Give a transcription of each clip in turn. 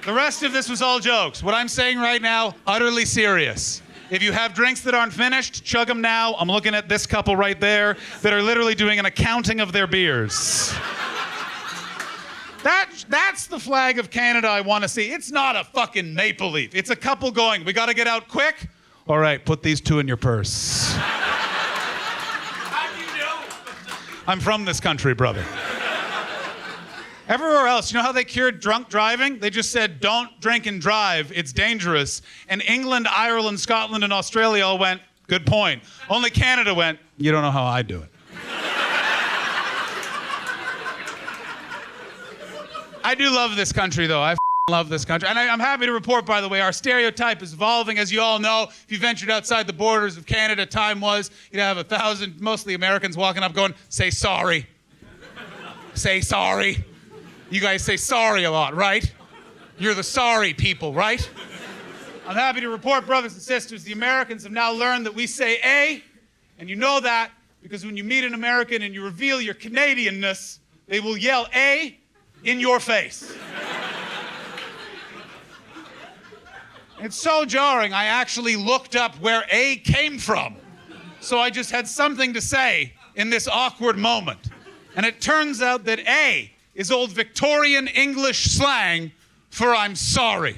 The rest of this was all jokes. What I'm saying right now, utterly serious. If you have drinks that aren't finished, chug them now. I'm looking at this couple right there that are literally doing an accounting of their beers. That's the flag of Canada I want to see. It's not a fucking maple leaf. It's a couple going, we got to get out quick. All right, put these two in your purse. How do you know? I'm from this country, brother. Everywhere else, you know how they cured drunk driving? They just said, don't drink and drive, it's dangerous. And England, Ireland, Scotland, and Australia all went, good point. Only Canada went, you don't know how I do it. I do love this country, though. I love this country. And I'm happy to report, by the way, our stereotype is evolving. As you all know, if you ventured outside the borders of Canada, time was, you'd have 1,000, mostly Americans, walking up going, say sorry. Say sorry. You guys say sorry a lot, right? You're the sorry people, right? I'm happy to report, brothers and sisters, the Americans have now learned that we say A, and you know that because when you meet an American and you reveal your Canadianness, they will yell A in your face. It's so jarring, I actually looked up where A came from. So I just had something to say in this awkward moment. And it turns out that A is old Victorian English slang for I'm sorry.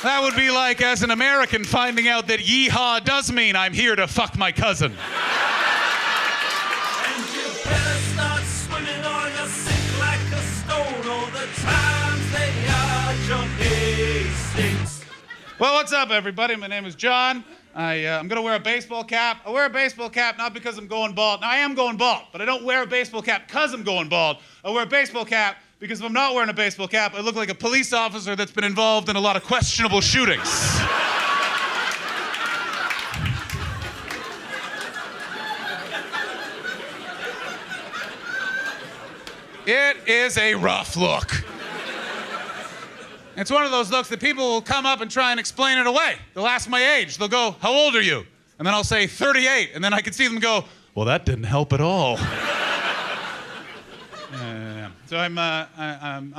That would be like as an American finding out that yeehaw does mean I'm here to fuck my cousin. And you better start swimming or you'll sink like a stone all the times they are John Hastings. Well, what's up, everybody? My name is John. I'm going to wear a baseball cap. I wear a baseball cap not because I'm going bald. Now, I am going bald, but I don't wear a baseball cap because I'm going bald. I wear a baseball cap because if I'm not wearing a baseball cap, I look like a police officer that's been involved in a lot of questionable shootings. It is a rough look. It's one of those looks that people will come up and try and explain it away. They'll ask my age. They'll go, how old are you? And then I'll say 38. And then I can see them go, well, that didn't help at all. So I'm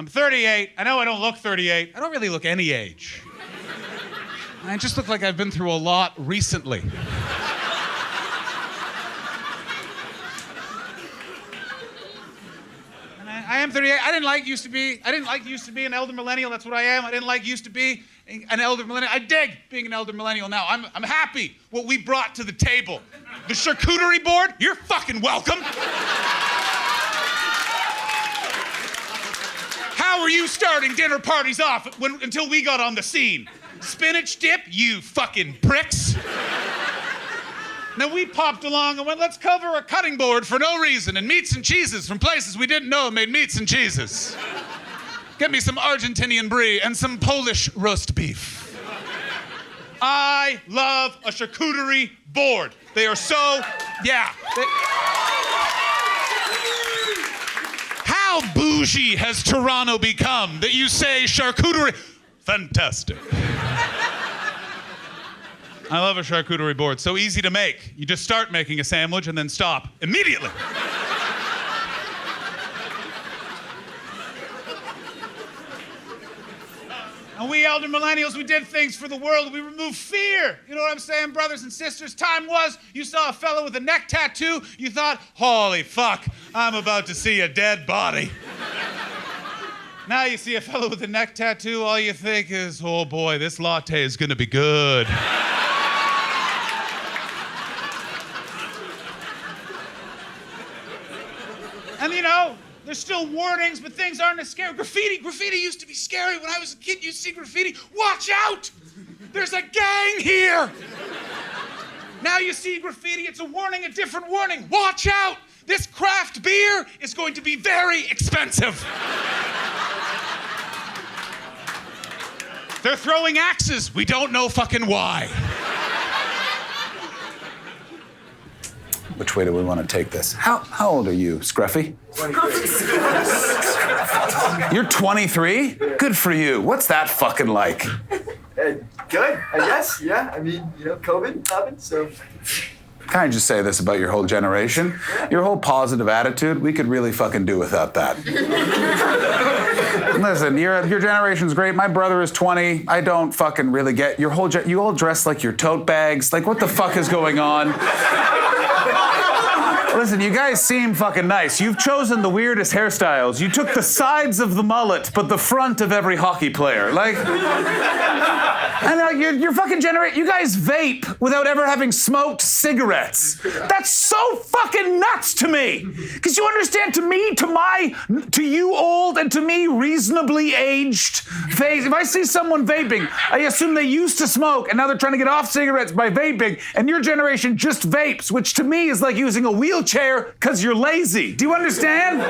38. I know I don't look 38. I don't really look any age. I just look like I've been through a lot recently. I am 38. I didn't like used to be an elder millennial. That's what I am. I didn't like used to be an elder millennial. I dig being an elder millennial now. I'm happy what we brought to the table. The charcuterie board, you're fucking welcome. How were you starting dinner parties off until we got on the scene? Spinach dip, you fucking pricks. Then we popped along and went, let's cover a cutting board for no reason and meats and cheeses from places we didn't know made meats and cheeses. Get me some Argentinian brie and some Polish roast beef. I love a charcuterie board. They are so, yeah. How bougie has Toronto become that you say charcuterie? Fantastic. I love a charcuterie board. So easy to make. You just start making a sandwich and then stop immediately. And we elder millennials, we did things for the world. We removed fear. You know what I'm saying, brothers and sisters? Time was, you saw a fellow with a neck tattoo, you thought, holy fuck, I'm about to see a dead body. Now you see a fellow with a neck tattoo, all you think is, oh boy, this latte is gonna be good. And you know, there's still warnings, but things aren't as scary. Graffiti used to be scary. When I was a kid, you'd see graffiti. Watch out! There's a gang here! Now you see graffiti, it's a warning, a different warning. Watch out! This craft beer is going to be very expensive. They're throwing axes. We don't know fucking why. Which way do we want to take this? How old are you, Scruffy? 23. You're 23? Good for you. What's that fucking like? Good, I guess. Yeah, I mean, you know, COVID happened, so Can I just say this about your whole generation? Your whole positive attitude, we could really fucking do without that. Listen, your generation's great. My brother is 20. I don't fucking really get your whole you all dress like your tote bags. Like, what the fuck is going on? Listen, you guys seem fucking nice. You've chosen the weirdest hairstyles. You took the sides of the mullet, but the front of every hockey player. Like, and you're fucking you guys vape without ever having smoked cigarettes. That's so fucking nuts to me. Because you understand, to you old and to me reasonably aged face, if I see someone vaping, I assume they used to smoke and now they're trying to get off cigarettes by vaping, and your generation just vapes, which to me is like using a wheelchair because you're lazy. Do you understand?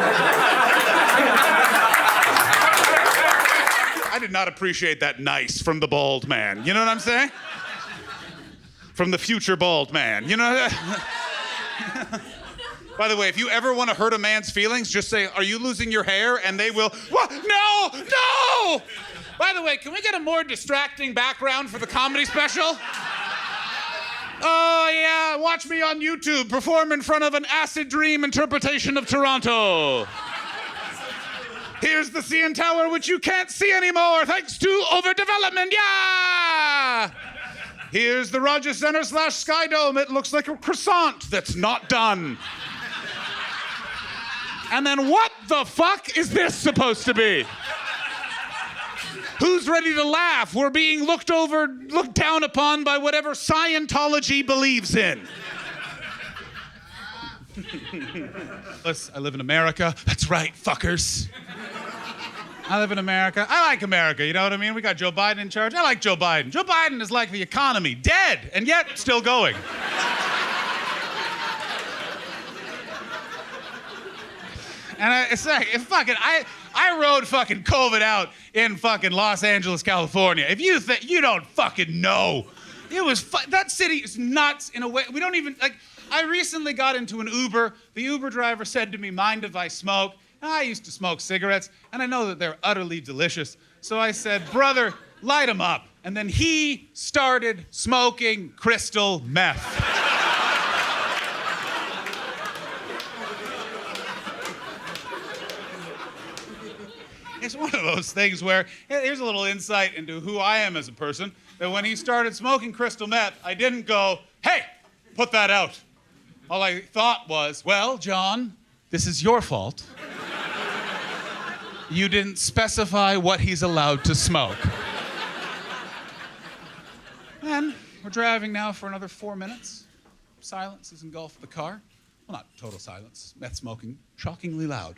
I did not appreciate that nice from the bald man. You know what I'm saying? From the future bald man. You know? By the way, if you ever want to hurt a man's feelings, just say, "Are you losing your hair?" And they will, "What? No! No!" By the way, can we get a more distracting background for the comedy special? Oh, yeah, watch me on YouTube perform in front of an acid dream interpretation of Toronto. Here's the CN Tower, which you can't see anymore thanks to overdevelopment, yeah! Here's the Rogers Center / Sky Dome. It looks like a croissant that's not done. And then what the fuck is this supposed to be? Who's ready to laugh? We're being looked down upon by whatever Scientology believes in. Listen, I live in America. That's right, fuckers. I live in America. I like America, you know what I mean? We got Joe Biden in charge. I like Joe Biden. Joe Biden is like the economy, dead, and yet still going. And it's like, I rode fucking COVID out in fucking Los Angeles, California. If you think, you don't fucking know. It was, that city is nuts in a way, we don't even, like, I recently got into an Uber. The Uber driver said to me, "Mind if I smoke?" And I used to smoke cigarettes, and I know that they're utterly delicious. So I said, "Brother, light them up." And then he started smoking crystal meth. It's one of those things where, here's a little insight into who I am as a person, that when he started smoking crystal meth, I didn't go, "Hey, put that out." All I thought was, "Well, John, this is your fault. You didn't specify what he's allowed to smoke." And we're driving now for another 4 minutes. Silence has engulfed the car. Well, not total silence. Meth smoking, shockingly loud.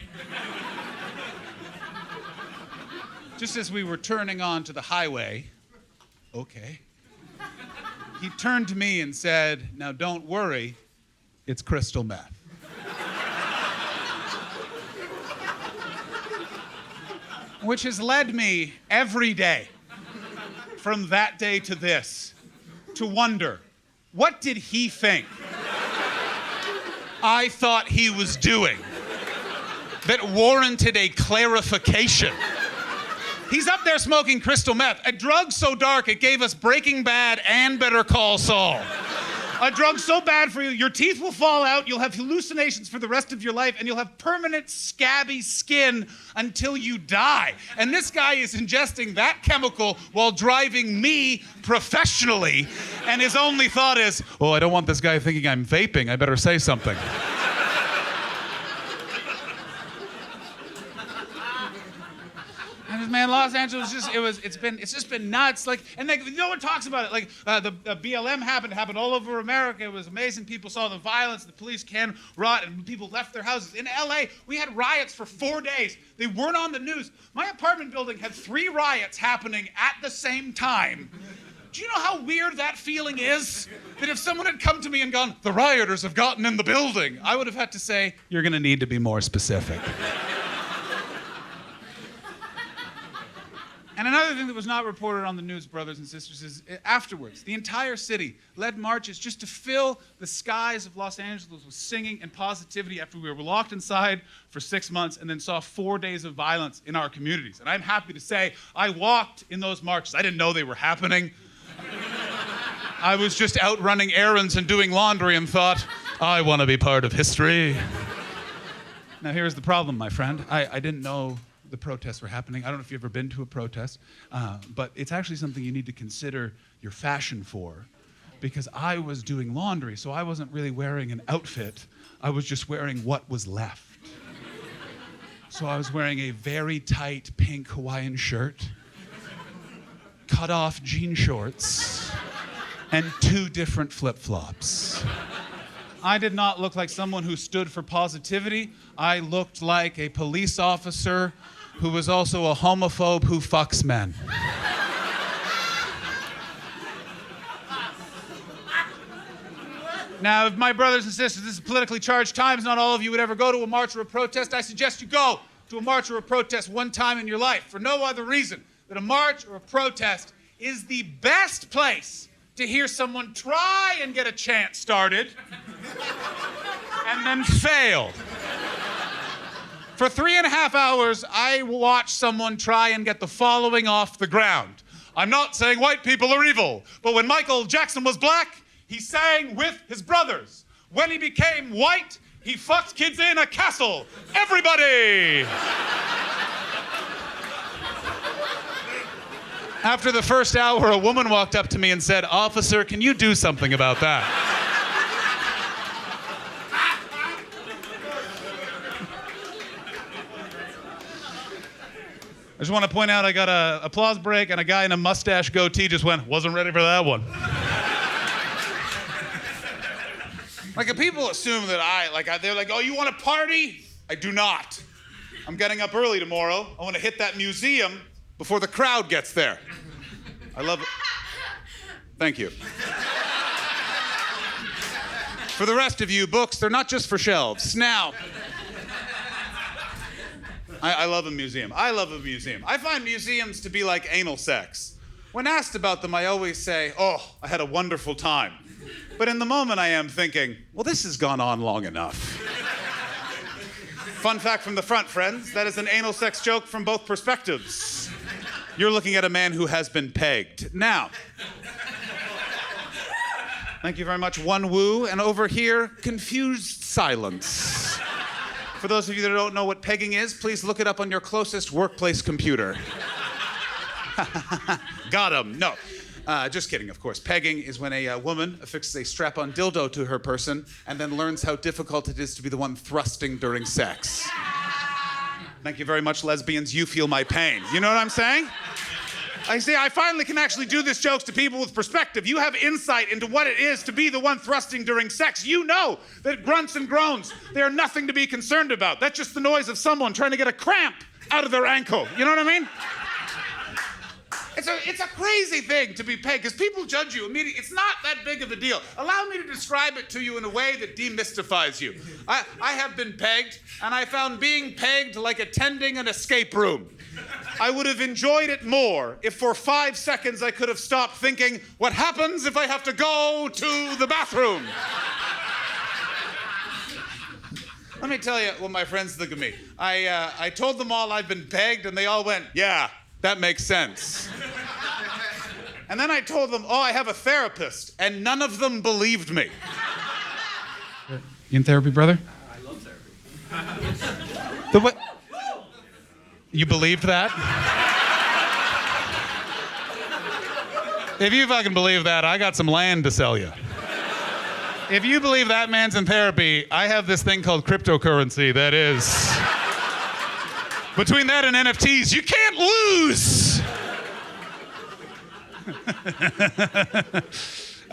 Just as we were turning onto the highway, okay, he turned to me and said, "Now don't worry, it's crystal meth." Which has led me every day, from that day to this, to wonder, what did he think I thought he was doing that warranted a clarification? He's up there smoking crystal meth, a drug so dark it gave us Breaking Bad and Better Call Saul. A drug so bad for you, your teeth will fall out, you'll have hallucinations for the rest of your life, and you'll have permanent scabby skin until you die. And this guy is ingesting that chemical while driving me professionally, and his only thought is, "Oh, I don't want this guy thinking I'm vaping, I better say something." Man, Los Angeles it's just been nuts. Like, and like, no one talks about it. Like, the BLM happened all over America. It was amazing. People saw the violence, the police can rot, and people left their houses. In LA, we had riots for 4 days. They weren't on the news. My apartment building had 3 riots happening at the same time. Do you know how weird that feeling is? That if someone had come to me and gone, "The rioters have gotten in the building," I would have had to say, "You're gonna need to be more specific." And another thing that was not reported on the news, brothers and sisters, is afterwards, the entire city led marches just to fill the skies of Los Angeles with singing and positivity after we were locked inside for 6 months and then saw 4 days of violence in our communities. And I'm happy to say I walked in those marches. I didn't know they were happening. I was just out running errands and doing laundry and thought, I want to be part of history. Now, here's the problem, my friend. I didn't know the protests were happening. I don't know if you've ever been to a protest, but it's actually something you need to consider your fashion for, because I was doing laundry, so I wasn't really wearing an outfit. I was just wearing what was left. So I was wearing a very tight pink Hawaiian shirt, cut off jean shorts, and 2 different flip-flops. I did not look like someone who stood for positivity. I looked like a police officer who was also a homophobe who fucks men. Now, if my brothers and sisters, this is politically charged times, not all of you would ever go to a march or a protest. I suggest you go to a march or a protest one time in your life for no other reason than a march or a protest is the best place to hear someone try and get a chant started and then fail. For 3.5 hours, I watched someone try and get the following off the ground. I'm not saying white people are evil, but when Michael Jackson was black, he sang with his brothers. When he became white, he fucked kids in a castle. Everybody! After the first hour, a woman walked up to me and said, "Officer, can you do something about that?" I just want to point out I got an applause break, and a guy in a mustache goatee just went, "Wasn't ready for that one." Like, if people assume that they're like, "Oh, you want to party?" I do not. I'm getting up early tomorrow. I want to hit that museum before the crowd gets there. I love it. Thank you. For the rest of you, books, they're not just for shelves. Now, I love a museum. I love a museum. I find museums to be like anal sex. When asked about them, I always say, "Oh, I had a wonderful time." But in the moment, I am thinking, well, this has gone on long enough. Fun fact from the front, friends. That is an anal sex joke from both perspectives. You're looking at a man who has been pegged. Now, thank you very much, one woo, and over here, confused silence. For those of you that don't know what pegging is, please look it up on your closest workplace computer. Got him. No. Just kidding, of course. Pegging is when a woman affixes a strap-on dildo to her person and then learns how difficult it is to be the one thrusting during sex. Thank you very much, lesbians. You feel my pain. You know what I'm saying? I see, I finally can actually do this jokes to people with perspective. You have insight into what it is to be the one thrusting during sex. You know that grunts and groans, they are nothing to be concerned about. That's just the noise of someone trying to get a cramp out of their ankle. You know what I mean? It's a crazy thing to be pegged, because people judge you immediately. It's not that big of a deal. Allow me to describe it to you in a way that demystifies you. I have been pegged, and I found being pegged like attending an escape room. I would have enjoyed it more if for 5 seconds I could have stopped thinking, what happens if I have to go to the bathroom? Let me tell you what my friends think of me. I told them all I've been pegged, and they all went, "Yeah, that makes sense." And then I told them, "Oh, I have a therapist," and none of them believed me. You in therapy, brother? I love therapy. What? You believed that? If you fucking believe that, I got some land to sell you. If you believe that man's in therapy, I have this thing called cryptocurrency that is... Between that and NFTs, you can't lose!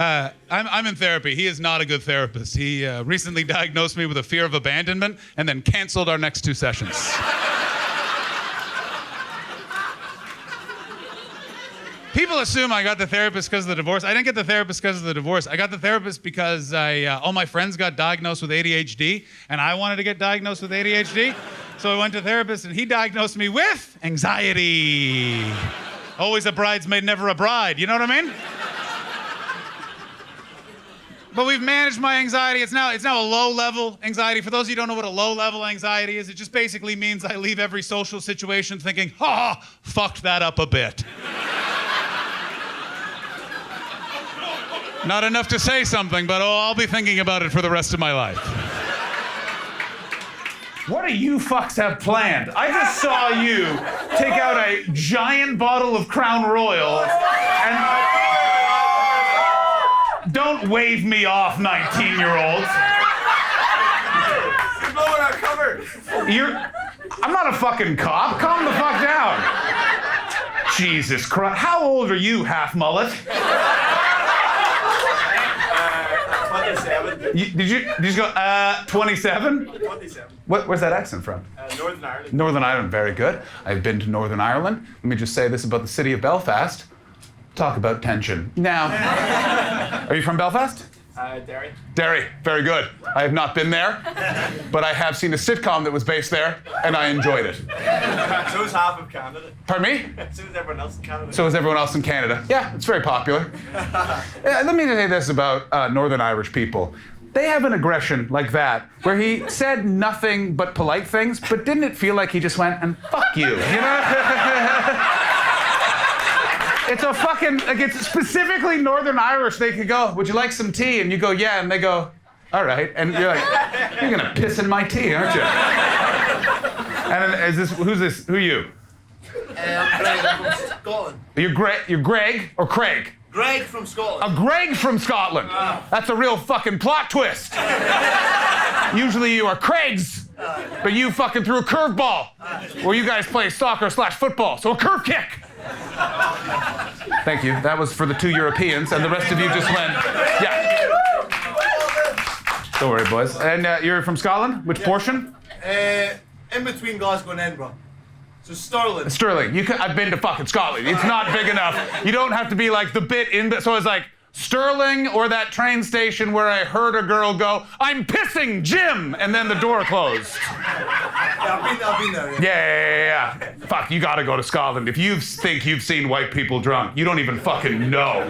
I'm in therapy. He is not a good therapist. He recently diagnosed me with a fear of abandonment and then canceled our next 2 sessions. People assume I got the therapist because of the divorce. I didn't get the therapist because of the divorce. I got the therapist because all my friends got diagnosed with ADHD, and I wanted to get diagnosed with ADHD. So I went to a therapist, and he diagnosed me with anxiety. Always a bridesmaid, never a bride. You know what I mean? But we've managed my anxiety. It's now a low-level anxiety. For those of you who don't know what a low-level anxiety is, it just basically means I leave every social situation thinking, fucked that up a bit. Not enough to say something, but I'll be thinking about it for the rest of my life. What do you fucks have planned? I just saw you take out a giant bottle of Crown Royal and... Don't wave me off, 19-year-olds. You're blowing our cover. I'm not a fucking cop. Calm the fuck down. Jesus Christ. How old are you, half mullet? 27. Did you just go, 27? 27. Where's that accent from? Northern Ireland. Northern Ireland, very good. I've been to Northern Ireland. Let me just say this about the city of Belfast. Talk about tension. Now, are you from Belfast? Derry. Derry, very good. I have not been there, but I have seen a sitcom that was based there, and I enjoyed it. So is half of Canada. Pardon me? So is everyone else in Canada. So is everyone else in Canada. Yeah, it's very popular. Let me say this about Northern Irish people. They have an aggression like that, where he said nothing but polite things, but didn't it feel like he just went, and fuck you, you know? It's a fucking, like, it's specifically Northern Irish. They could go, would you like some tea? And you go, yeah. And they go, all right. And you're like, you're gonna piss in my tea, aren't you? And then, who's this? Who are you? Greg from Scotland. You're Greg or Craig? Greg from Scotland. A Greg from Scotland. That's a real fucking plot twist. Usually you are Craigs, but you fucking threw a curveball. Where you guys play soccer/football, so a curve kick. Thank you. That was for the two Europeans, and the rest of you just went, yeah. Don't worry, boys. And you're from Scotland? Which portion? In between Glasgow and Edinburgh. So Stirling. Stirling. I've been to fucking Scotland. It's not big enough. You don't have to be like the bit in. So it's like Stirling or that train station where I heard a girl go, "I'm pissing, Jim," and then the door closed. Yeah, I've been there. Yeah. Fuck, you gotta go to Scotland. If you think you've seen white people drunk, you don't even fucking know.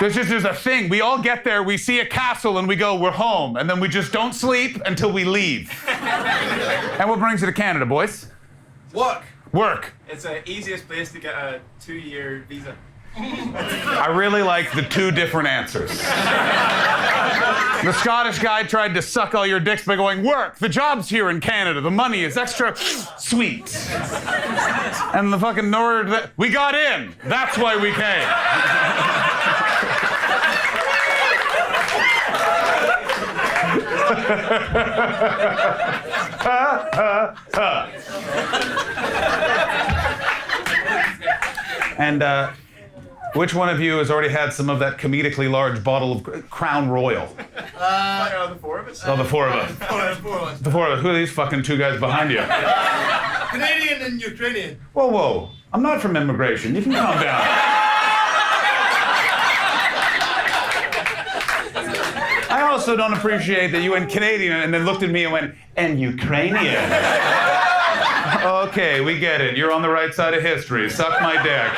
There's a thing. We all get there, we see a castle, and we go, we're home. And then we just don't sleep until we leave. And what brings you to Canada, boys? Work. It's the easiest place to get a 2-year visa. I really like the two different answers. The Scottish guy tried to suck all your dicks by going, work, the job's here in Canada, the money is extra sweet. And the fucking we got in, that's why we came. And which one of you has already had some of that comedically large bottle of Crown Royal? The four of us. Oh, the four of us. The four of us. Who are these fucking two guys behind you? Canadian and Ukrainian. Whoa. I'm not from immigration. You can calm down. I also don't appreciate that you went Canadian and then looked at me and went, and Ukrainian. Okay, we get it. You're on the right side of history. Suck my dick.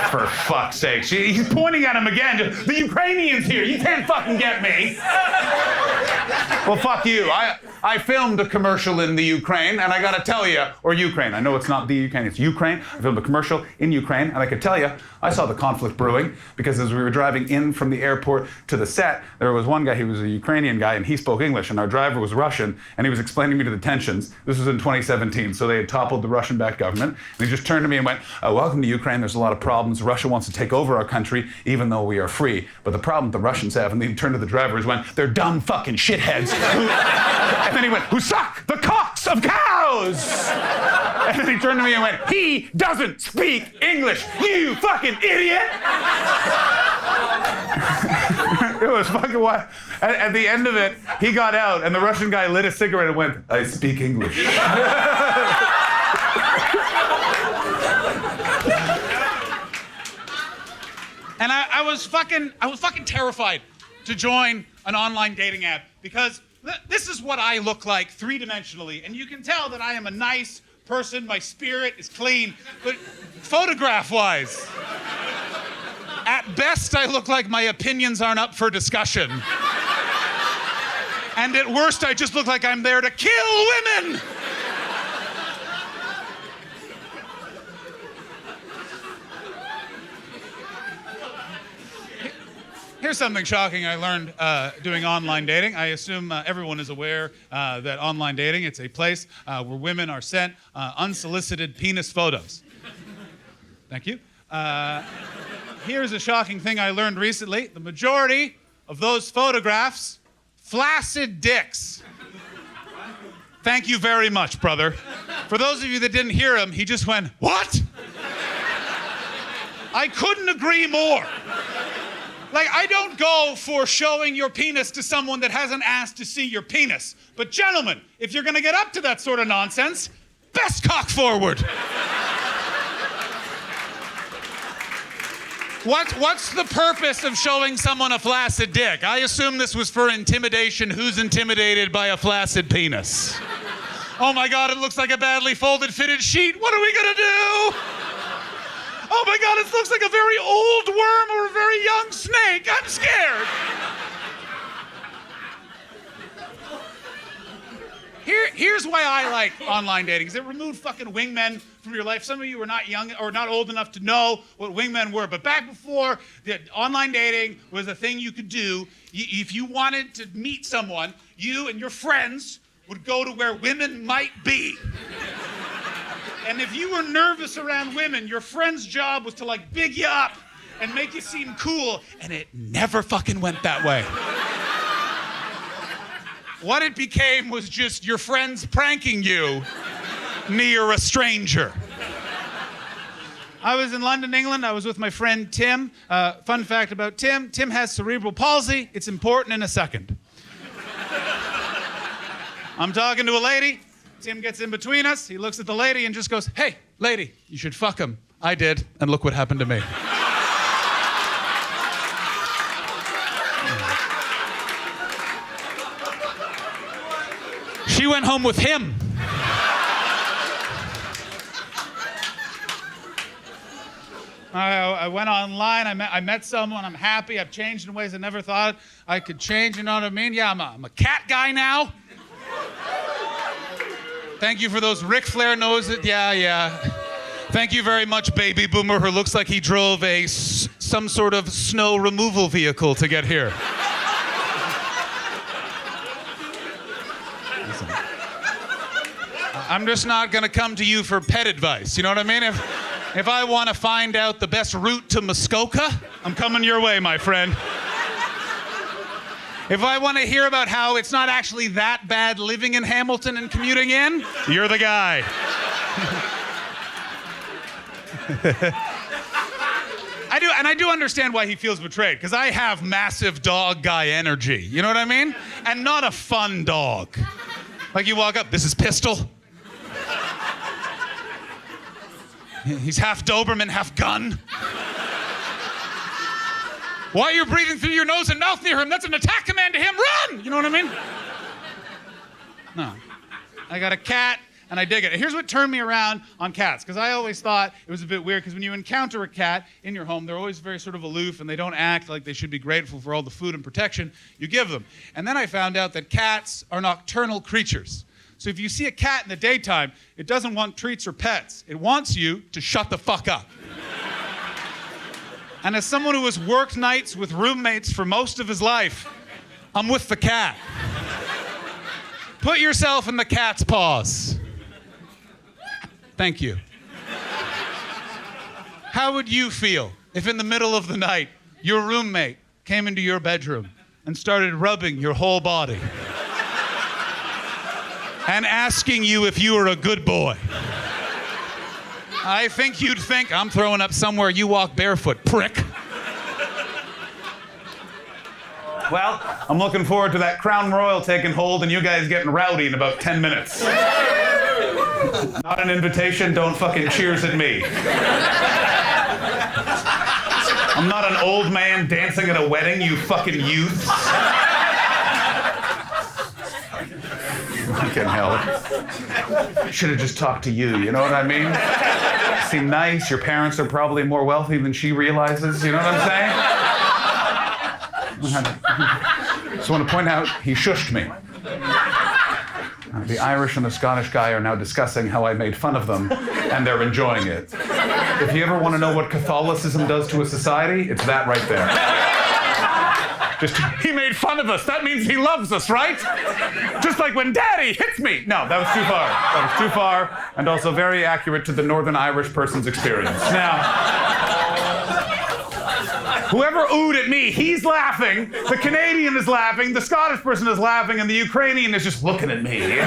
For fuck's sake. He's pointing at him again. The Ukrainian's here. You can't fucking get me. Well, fuck you. I filmed a commercial in the Ukraine, and I gotta tell you, or Ukraine. I know it's not the Ukraine, it's Ukraine. I filmed a commercial in Ukraine, and I could tell you, I saw the conflict brewing, because as we were driving in from the airport to the set, there was one guy, he was a Ukrainian guy, and he spoke English, and our driver was Russian, and he was explaining to me the tensions. This was in 2017, so they had toppled the Russian-backed government, and he just turned to me and went, welcome to Ukraine, there's a lot of problems. Russia wants to take over our country, even though we are free. But the problem the Russians have, and then he turned to the driver, is when they're dumb fucking shitheads. And then he went, who suck the cocks of cows! And then he turned to me and went, he doesn't speak English, you fucking idiot! It was fucking wild. At the end of it, he got out, and the Russian guy lit a cigarette and went, I speak English. And I was fucking terrified to join an online dating app because this is what I look like three-dimensionally, and you can tell that I am a nice person, my spirit is clean, but photograph-wise, at best I look like my opinions aren't up for discussion. And at worst I just look like I'm there to kill women! Here's something shocking I learned doing online dating. I assume everyone is aware that online dating, it's a place where women are sent unsolicited penis photos. Thank you. Here's a shocking thing I learned recently. The majority of those photographs, flaccid dicks. Thank you very much, brother. For those of you that didn't hear him, he just went, "What?" I couldn't agree more. Like, I don't go for showing your penis to someone that hasn't asked to see your penis. But gentlemen, if you're gonna get up to that sort of nonsense, best cock forward. What's the purpose of showing someone a flaccid dick? I assume this was for intimidation. Who's intimidated by a flaccid penis? Oh my God, it looks like a badly folded fitted sheet. What are we gonna do? Oh my God, it looks like a very old worm or a very young snake. I'm scared. Here's why I like online dating, is it removed fucking wingmen from your life. Some of you are not young or not old enough to know what wingmen were, but back before the online dating was a thing you could do, if you wanted to meet someone, you and your friends would go to where women might be. And if you were nervous around women, your friend's job was to like big you up and make you seem cool, and it never fucking went that way. What it became was just your friends pranking you near a stranger. I was in London, England. I was with my friend Tim. Fun fact about Tim, Tim has cerebral palsy. It's important in a second. I'm talking to a lady. Tim gets in between us. He looks at the lady and just goes, "Hey, lady, you should fuck him." I did, and look what happened to me. She went home with him. I went online, I met someone, I'm happy, I've changed in ways I never thought I could change, you know what I mean? Yeah, I'm a cat guy now. Thank you for those Ric Flair noses, yeah. Thank you very much, baby boomer who looks like he drove some sort of snow removal vehicle to get here. I'm just not gonna come to you for pet advice, you know what I mean? If I want to find out the best route to Muskoka, I'm coming your way, my friend. If I want to hear about how it's not actually that bad living in Hamilton and commuting in, you're the guy. I do understand why he feels betrayed, because I have massive dog guy energy, you know what I mean? And not a fun dog. Like you walk up, this is Pistol. He's half Doberman, half gun. Why are you breathing through your nose and mouth near him? That's an attack command to him. Run! You know what I mean? No. I got a cat, and I dig it. And here's what turned me around on cats, because I always thought it was a bit weird, because when you encounter a cat in your home, they're always very sort of aloof, and they don't act like they should be grateful for all the food and protection you give them. And then I found out that cats are nocturnal creatures. So if you see a cat in the daytime, it doesn't want treats or pets. It wants you to shut the fuck up. And as someone who has worked nights with roommates for most of his life, I'm with the cat. Put yourself in the cat's paws. Thank you. How would you feel if in the middle of the night, your roommate came into your bedroom and started rubbing your whole body? And asking you if you were a good boy? I think you'd think, I'm throwing up somewhere you walk barefoot, prick. Well, I'm looking forward to that Crown Royal taking hold and you guys getting rowdy in about 10 minutes. Not an invitation, don't fucking cheers at me. I'm not an old man dancing at a wedding, you fucking youths. Fucking hell. Should have just talked to you, you know what I mean? Seem nice, your parents are probably more wealthy than she realizes, you know what I'm saying? Just want to point out, he shushed me. The Irish and the Scottish guy are now discussing how I made fun of them, and they're enjoying it. If you ever want to know what Catholicism does to a society, it's that right there. He made fun of us. That means he loves us, right? Just like when Daddy hits me. No, that was too far. That was too far, and also very accurate to the Northern Irish person's experience. Now, whoever oohed at me, he's laughing. The Canadian is laughing. The Scottish person is laughing, and the Ukrainian is just looking at me.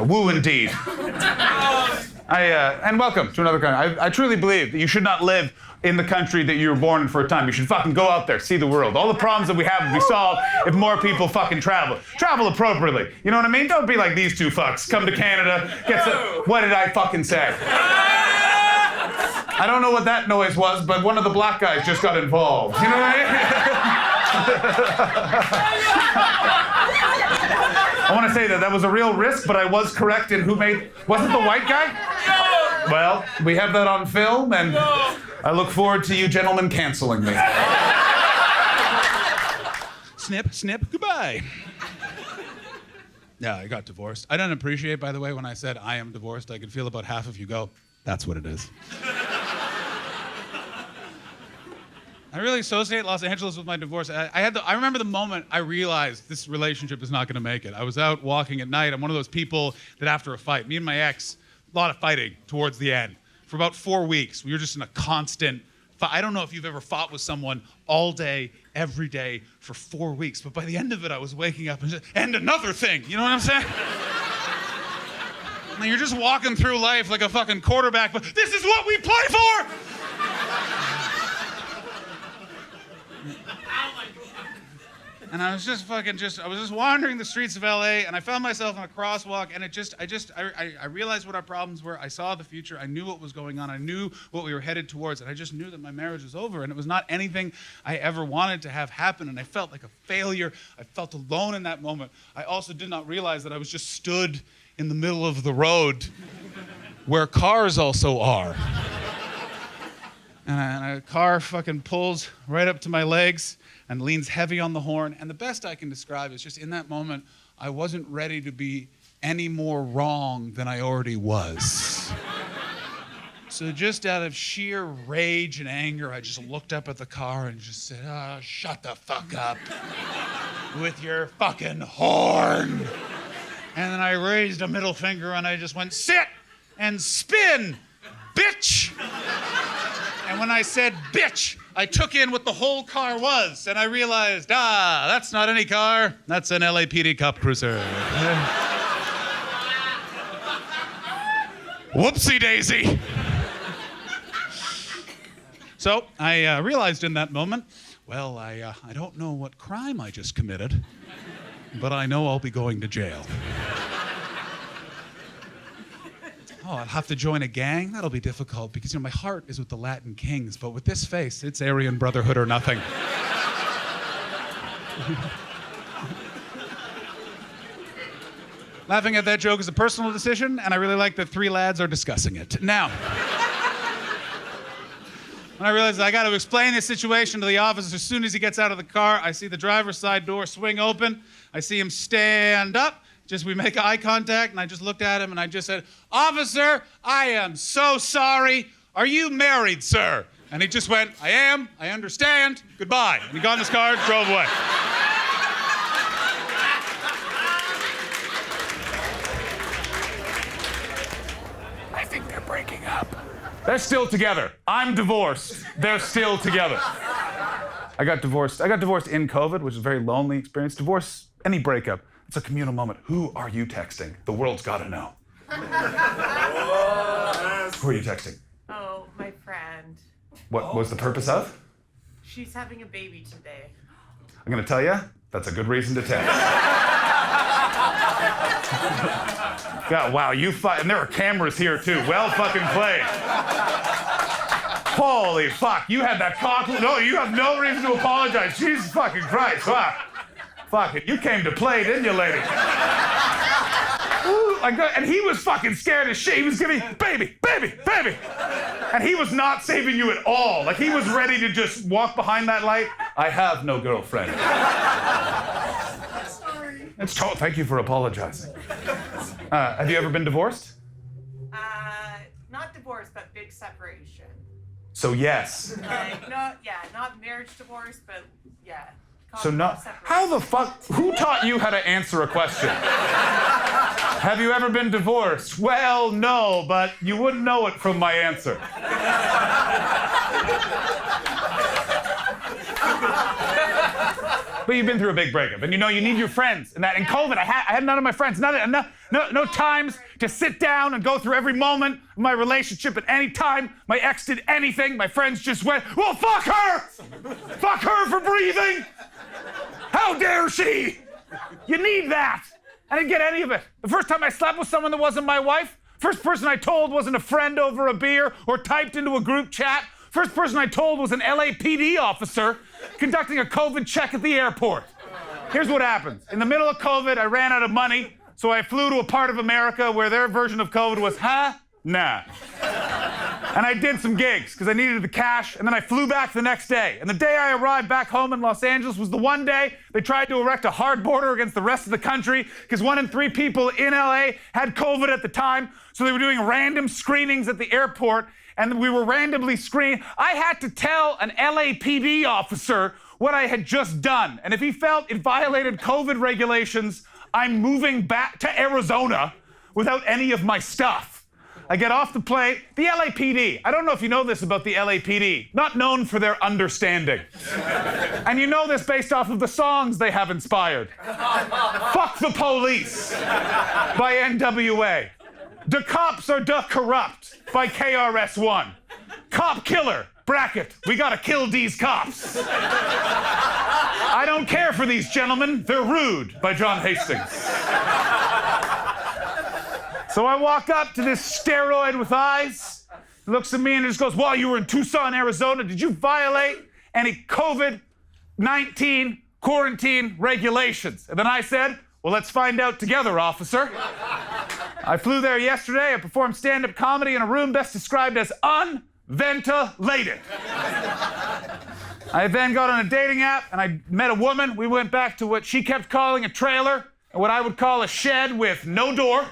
Woo indeed. And welcome to another country. I truly believe that you should not live in the country that you were born in for a time. You should fucking go out there, see the world. All the problems that we have would be solved if more people fucking travel. Travel appropriately. You know what I mean? Don't be like these two fucks. Come to Canada, get some... What did I fucking say? I don't know what that noise was, but one of the black guys just got involved. You know what I mean? I want to say that was a real risk, but I was correct in who made... Wasn't the white guy? No! Well, we have that on film, and I look forward to you gentlemen canceling me. Snip, snip, goodbye. Yeah, I got divorced. I don't appreciate, by the way, when I said I am divorced, I could feel about half of you go, that's what it is. I really associate Los Angeles with my divorce. I remember the moment I realized this relationship is not going to make it. I was out walking at night. I'm one of those people that after a fight, me and my ex, a lot of fighting towards the end. For about 4 weeks, we were just in a constant fight. I don't know if you've ever fought with someone all day, every day, for 4 weeks. But by the end of it, I was waking up and just, and another thing. You know what I'm saying? And you're just walking through life like a fucking quarterback, but this is what we play for! And I was just wandering the streets of LA, and I found myself in a crosswalk, and I realized what our problems were. I saw the future. I knew what was going on. I knew what we were headed towards, and I just knew that my marriage was over, and it was not anything I ever wanted to have happen, and I felt like a failure. I felt alone in that moment. I also did not realize that I was just stood in the middle of the road where cars also are. And a car fucking pulls right up to my legs and leans heavy on the horn. And the best I can describe is just in that moment, I wasn't ready to be any more wrong than I already was. So just out of sheer rage and anger, I just looked up at the car and just said, oh, shut the fuck up with your fucking horn. And then I raised a middle finger and I just went, sit and spin, bitch. And when I said bitch, I took in what the whole car was, and I realized, that's not any car, that's an LAPD cop cruiser. Whoopsie daisy. So I realized in that moment, well, I don't know what crime I just committed, but I know I'll be going to jail. Oh, I'll have to join a gang? That'll be difficult because, my heart is with the Latin kings, but with this face, it's Aryan Brotherhood or nothing. Laughing at that joke is a personal decision, and I really like that 3 lads are discussing it. Now, when I realized I got to explain this situation to the officer, as soon as he gets out of the car, I see the driver's side door swing open. I see him stand up. We make eye contact, and I just looked at him, and I just said, officer, I am so sorry. Are you married, sir? And he just went, I am, I understand, goodbye. And he got in his car, drove away. I think they're breaking up. They're still together. I'm divorced. They're still together. I got divorced in COVID, which is a very lonely experience. Divorce, any breakup. It's a communal moment. Who are you texting? The world's got to know. Who are you texting? Oh, my friend. What was the purpose of? She's having a baby today. I'm going to tell you, that's a good reason to text. God, wow, and there are cameras here too. Well fucking played. Holy fuck, you had that cock. No, you have no reason to apologize. Jesus fucking Christ, fuck. Fuck it, you came to play, didn't you, lady? Ooh, and he was fucking scared as shit. He was giving me, baby, baby, baby. And he was not saving you at all. Like, he was ready to just walk behind that light. I have no girlfriend. Sorry. Thank you for apologizing. Have you ever been divorced? Not divorce, but big separation. So yes. Like, not marriage divorce, but yeah. So not. How the fuck? Who taught you how to answer a question? Have you ever been divorced? Well, no, but you wouldn't know it from my answer. But you've been through a big breakup, and you know you need your friends. And that in COVID, I had none of my friends, no times to sit down and go through every moment of my relationship. At any time my ex did anything, my friends just went, "Well, fuck her! Fuck her for breathing! How dare she!" You need that. I didn't get any of it. The first time I slept with someone that wasn't my wife, first person I told wasn't a friend over a beer or typed into a group chat. First person I told was an LAPD officer conducting a COVID check at the airport. Here's what happens. In the middle of COVID, I ran out of money, so I flew to a part of America where their version of COVID was, huh? Nah. And I did some gigs because I needed the cash, and then I flew back the next day. And the day I arrived back home in Los Angeles was the one day they tried to erect a hard border against the rest of the country because 1 in 3 people in LA had COVID at the time, so they were doing random screenings at the airport, and we were randomly screened. I had to tell an LAPD officer what I had just done, and if he felt it violated COVID regulations, I'm moving back to Arizona without any of my stuff. I get off the plane. The LAPD, I don't know if you know this about the LAPD, not known for their understanding. And you know this based off of the songs they have inspired. Fuck the Police by NWA. The Cops Are Da Corrupt by KRS-One. Cop Killer, bracket, we gotta kill these cops. I don't care for these gentlemen, they're rude by John Hastings. So I walk up to this steroid with eyes, he looks at me and just goes, "While you were in Tucson, Arizona, did you violate any COVID-19 quarantine regulations?" And then I said, "Well, let's find out together, officer." I flew there yesterday. I performed stand-up comedy in a room best described as unventilated. I then got on a dating app and I met a woman. We went back to what she kept calling a trailer, and what I would call a shed with no door.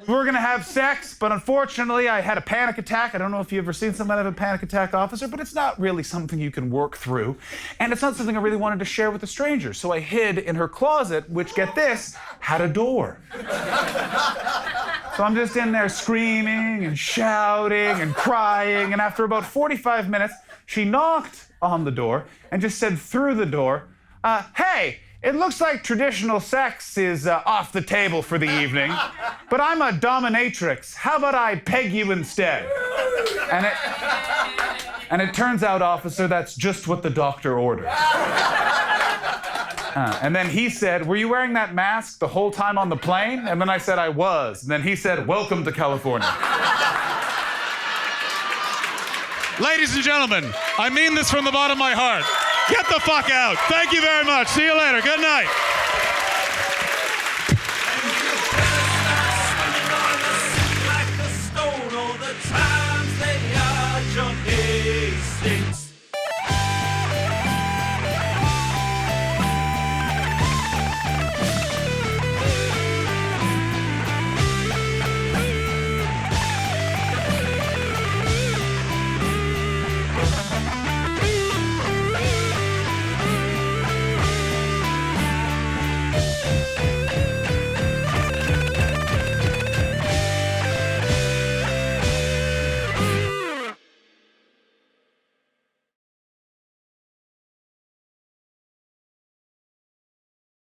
We were gonna have sex, but unfortunately I had a panic attack. I don't know if you've ever seen someone have a panic attack, officer, but it's not really something you can work through. And it's not something I really wanted to share with a stranger. So I hid in her closet, which, get this, had a door. So I'm just in there screaming and shouting and crying. And after about 45 minutes, she knocked on the door and just said through the door, "Hey, it looks like traditional sex is off the table for the evening, but I'm a dominatrix. How about I peg you instead?" And it turns out, officer, that's just what the doctor ordered. And then he said, "Were you wearing that mask the whole time on the plane?" And then I said, "I was." And then he said, "Welcome to California." Ladies and gentlemen, I mean this from the bottom of my heart. Get the fuck out. Thank you very much. See you later. Good night. Like a stone all the time.